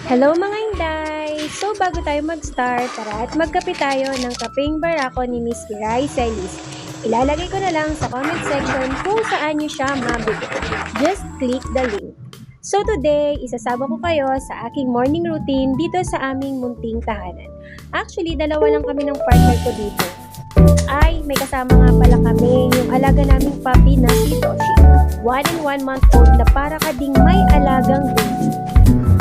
Hello mga Inday! So bago tayo mag-start, tara at magkape tayo ng kapeng barako ni Miss Kiray Celis. Ilalagay ko na lang sa comment section kung saan nyo siya mabili. Just click the link. So today, isasama ko kayo sa aking morning routine dito sa aming munting tahanan. Actually, dalawa lang kami ng partner ko dito. Ay, may kasama nga pala kami yung alaga naming puppy na si Toshi. 1 and 1 month old na para kading may alagang baby.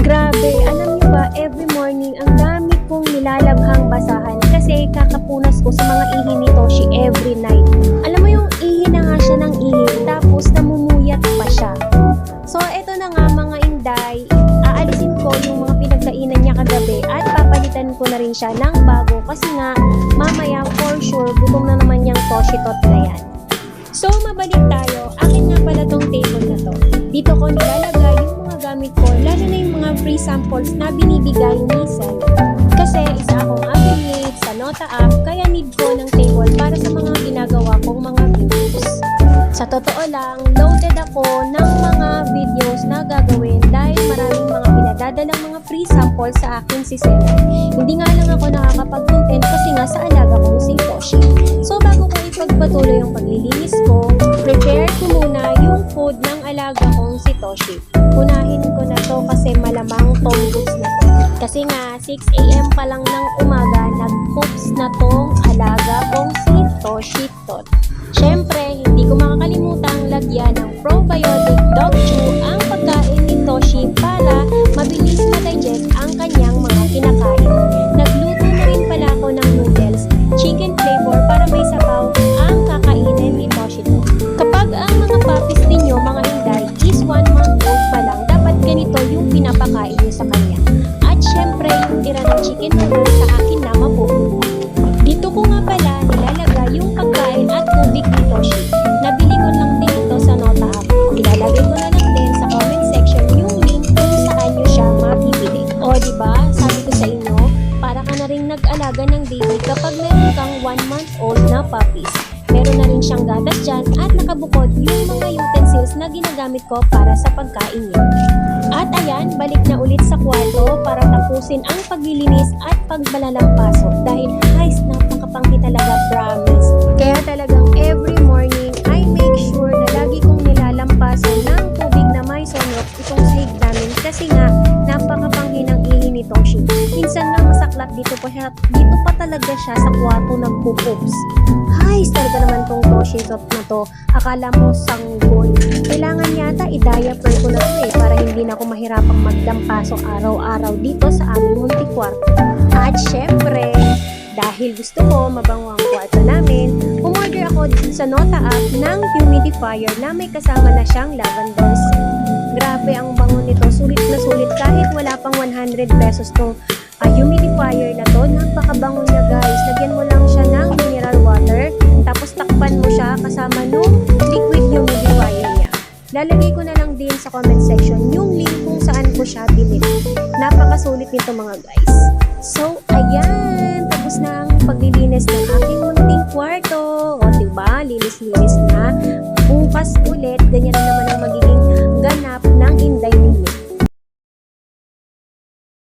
Grabe, alam niyo ba, every morning ang dami kong nilalabhang basahan kasi kakapunas ko sa mga ihi ni Toshi every night. Alam mo yung ihi na nga siya ng ihi tapos namumuyat pa siya. So eto na nga mga Inday, aalisin ko yung mga pinagkainan niya kagabi at papalitan ko na rin siya ng bago kasi nga mamaya for sure gutom na naman yung Toshi tot na yan. So mabalik tayo, akin nga pala tong table na to. Dito ko nilalagay yung mga gamit ko, lalo na yung mga free samples na binibigay ni Sel. Kasi isa akong affiliate sa Nota app, kaya need ko ng table para sa mga ginagawa kong mga videos. Sa totoo lang, loaded ako ng mga videos na gagawin dahil maraming mga pinadadalang mga free samples sa akin si Sel. Hindi nga lang ako nakakapag-content kasi nga sa alaga kong si Toshi. So bago ko ipagpatuloy yung paglilinis ko, prepare ko muna yung food ng alaga kong si Toshi. Unahin ko na to kasi malamang tomboos na to. Kasi nga 6 AM pa lang ng umaga, nag-poops na tong alaga kong si Toshi tot. Syempre, hindi ko makakalimutang lagyan ng probiotic dog chew ang pagkain ni Toshi para mabilis ma-digest ang kanyang mga kinakain. Nagluto na rin pala ako ng noodles, chicken flavor para may sabaw ang kakainin ni Toshi tot. Kapag ang mga puppies ninyo, mga Inday, is 1 month old pa lang, dapat ganito yung pinapakain nyo sa kanya. At syempre, yung tira ng chicken noodles sa akin na mapupunta. Dito ko nga pala nilalagay yung pagkain at tubig ni Toshi. Nabili ko lang din ito sa Nota app. Ilalagay ko na lang din sa comment section yung link kung saan nyo siya mabibili. O diba, sabi ko sa inyo, para ka na rin nag-alaga ng baby kapag meron kang 1 month old na puppies. Meron na rin siyang gatas dyan at nakabukod yung mga utensils na ginagamit ko para sa pagkain niya. At ayan, balik na ulit sa kwarto para tapusin ang paglilinis at pagbalalampasok dahil guys, napakapanghi talaga, promise. Kaya talagang every morning, I make sure na lagi kong nilalampasan ng tubig na may sunrock itong sahig namin kasi nga, napakapanghi ng ihi ni Toshi. Minsan nga masaklap dito pa talaga siya sa kwarto nagpo-poops. Guys, talaga naman tong Toshi tot na to. Akala mo sanggol. Kailangan yata i-diaper ko na to para hindi na ako mahirapang magdampasok araw-araw dito sa aming munting kwarto. At syempre, dahil gusto ko mabango ang kwarto namin, umorder ako sa Nota app ng humidifier na may kasama na siyang lavender scent. Grabe ang bango nito, sulit na sulit kahit wala pang 100 pesos tong humidifier na to. Napakabango niya guys. Lagyan mo lang siya ng mineral water, tapos takpan mo siya kasama nung liquid humidifier niya. Lalagay ko na lang din sa comment section yung link kung saan ko siya binili. Napakasulit nito mga guys. So, ayan, tapos na ang paglilinis ng aking munting kwarto. O diba, linis-linis na. Bukas ulit, ganyan na naman ang